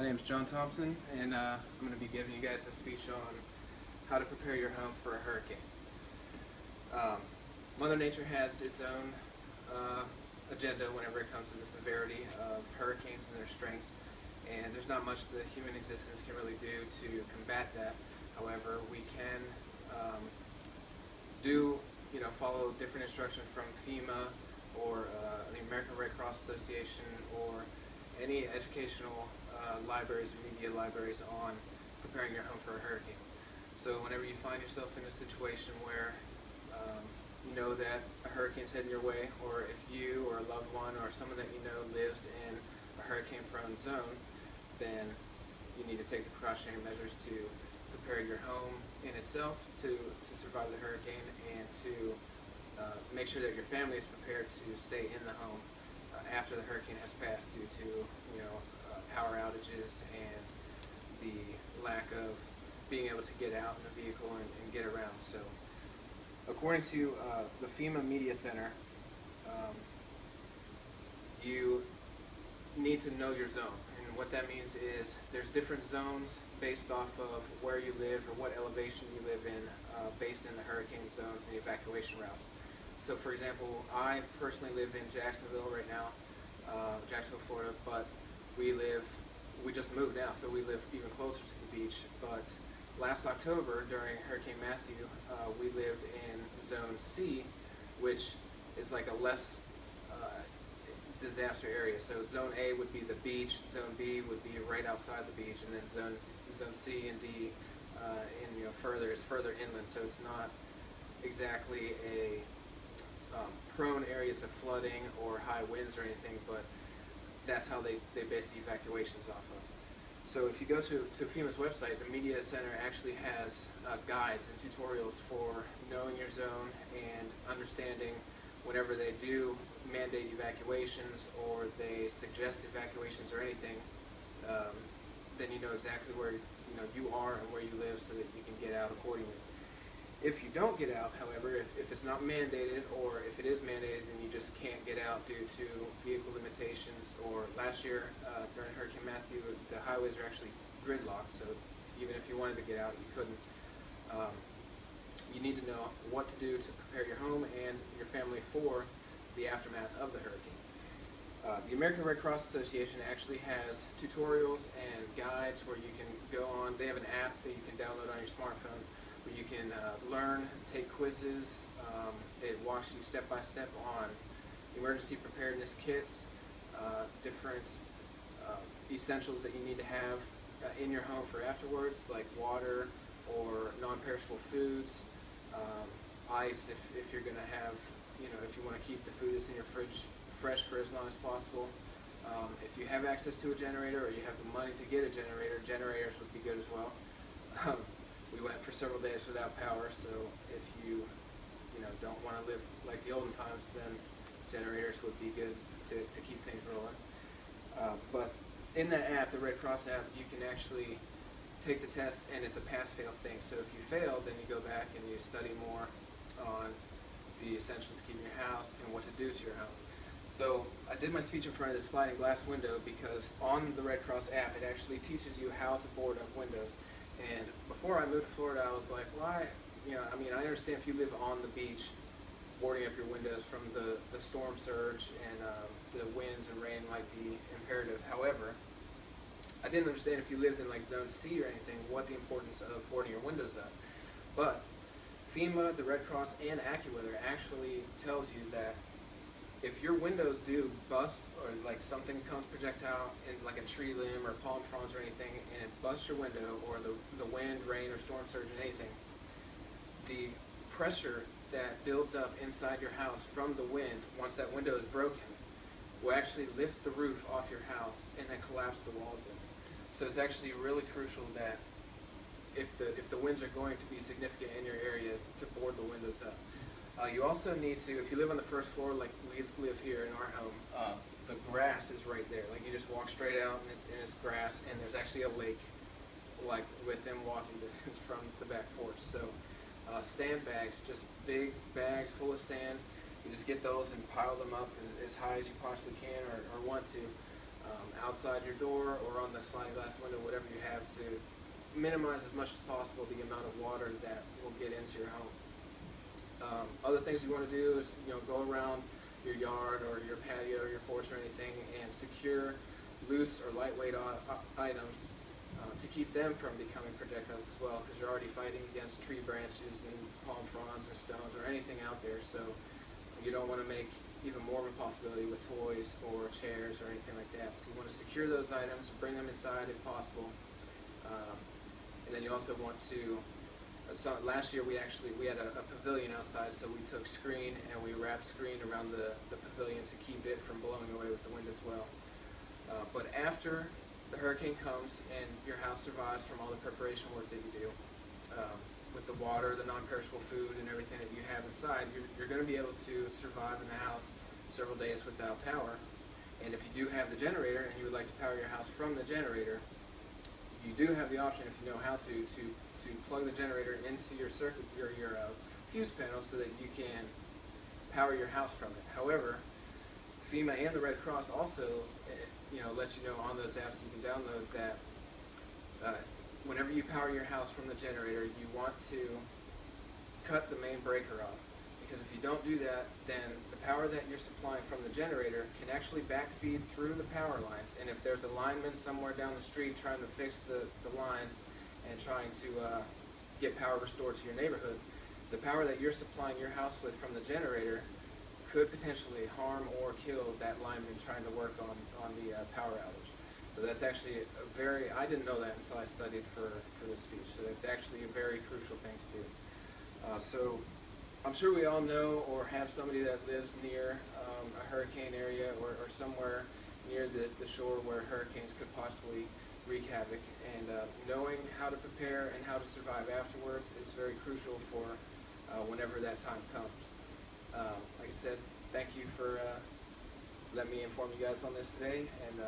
name is John Thompson, and I'm going to be giving you guys a speech on how to prepare your home for a hurricane. Mother Nature has its own agenda whenever it comes to the severity of hurricanes and their strengths, and there's not much the human existence can really do to combat that. However, we can follow different instructions from FEMA or the American Red Cross Association or any educational libraries or media libraries on preparing your home for a hurricane. So whenever you find yourself in a situation where you know that a hurricane's heading your way, or if you or a loved one or someone that you know lives in a hurricane-prone zone, then you need to take the precautionary measures to prepare your home in itself to survive the hurricane, and to make sure that your family is prepared to stay in the home after the hurricane has passed, due to power outages and the lack of being able to get out in a vehicle and get around. So according to the FEMA Media Center, you need to know your zone. And what that means is there's different zones based off of where you live or what elevation you live in, based in the hurricane zones and the evacuation routes. So for example, I personally live in Jacksonville right now, Jacksonville, Florida, but we just moved now, so we live even closer to the beach. But last October, during Hurricane Matthew, we lived in Zone C, which is like a less disaster area. So Zone A would be the beach, Zone B would be right outside the beach, and then Zone C and D is further inland. So it's not exactly a prone area to flooding or high winds or anything, but that's how they base the evacuations off of. So if you go to FEMA's website, the Media Center actually has guides and tutorials for knowing your zone and understanding whenever they do mandate evacuations or they suggest evacuations or anything, then you know exactly where you are and where you live, so that you can get out accordingly. If you don't get out, however, if it's not mandated, or if it is mandated and you just can't get out due to vehicle limitations, or last year during Hurricane Matthew, the highways are actually gridlocked, so even if you wanted to get out, you couldn't. You need to know what to do to prepare your home and your family for the aftermath of the hurricane. The American Red Cross Association actually has tutorials and guides where you can go on. They have an app that you can download on your smartphone where you can learn, take quizzes. It walks you step by step on emergency preparedness kits, different essentials that you need to have in your home for afterwards, like water or non-perishable foods, ice if you're going to have, if you want to keep the food that's in your fridge fresh for as long as possible. If you have access to a generator, or you have the money to get a generator, generators would be good as well. We went for several days without power, so if you don't want to live like the olden times, then generators would be good to keep things rolling. But in that app, the Red Cross app, you can actually take the test, and it's a pass-fail thing. So if you fail, then you go back and you study more on the essentials to keep in your house and what to do to your home. So I did my speech in front of this sliding glass window because on the Red Cross app, it actually teaches you how to board up windows. And before I moved to Florida, I was like, why? I understand if you live on the beach, boarding up your windows from the storm surge and the winds and rain might be imperative. However, I didn't understand if you lived in like Zone C or anything, what the importance of boarding your windows up. But FEMA, the Red Cross, and AccuWeather actually tells you that if your windows do bust, or like something comes projectile in like a tree limb or palm fronds or anything, and it busts your window, or the wind, rain, or storm surge and anything, the pressure that builds up inside your house from the wind, once that window is broken, will actually lift the roof off your house and then collapse the walls in. So it's actually really crucial that if the winds are going to be significant in your area, to board the windows up. You also need to, if you live on the first floor like we live here in our home, the grass is right there. Like you just walk straight out and it's grass, and there's actually a lake like within walking distance from the back porch. So sandbags, just big bags full of sand, you just get those and pile them up as high as you possibly can or want to. outside your door or on the sliding glass window, whatever you have, to minimize as much as possible the amount of water that will get into your home. Other things you want to do is, go around your yard or your patio or your porch or anything and secure loose or lightweight items to keep them from becoming projectiles as well, because you're already fighting against tree branches and palm fronds and stones or anything out there. So you don't want to make even more of a possibility with toys or chairs or anything like that. So you want to secure those items, bring them inside if possible, and then you also want to. Last year we had a pavilion outside, so we took screen and we wrapped screen around the pavilion to keep it from blowing away with the wind as well. But after the hurricane comes and your house survives from all the preparation work that you do, with the water, the non-perishable food, and everything that you have inside, you're going to be able to survive in the house several days without power. And if you do have the generator and you would like to power your house from the generator, you do have the option, if you know how to plug the generator into your circuit, your fuse panel, so that you can power your house from it. However, FEMA and the Red Cross also, lets you know on those apps you can download that whenever you power your house from the generator, you want to cut the main breaker off. Because if you don't do that, then the power that you're supplying from the generator can actually backfeed through the power lines. And if there's a lineman somewhere down the street trying to fix the lines and trying to get power restored to your neighborhood, the power that you're supplying your house with from the generator could potentially harm or kill that lineman trying to work on the power outage. So that's actually I didn't know that until I studied for this speech. So that's actually a very crucial thing to do. So I'm sure we all know or have somebody that lives near a hurricane area or somewhere near the shore where hurricanes could possibly wreak havoc. And knowing how to prepare and how to survive afterwards is very crucial for whenever that time comes. Like I said, thank you for letting me inform you guys on this today, and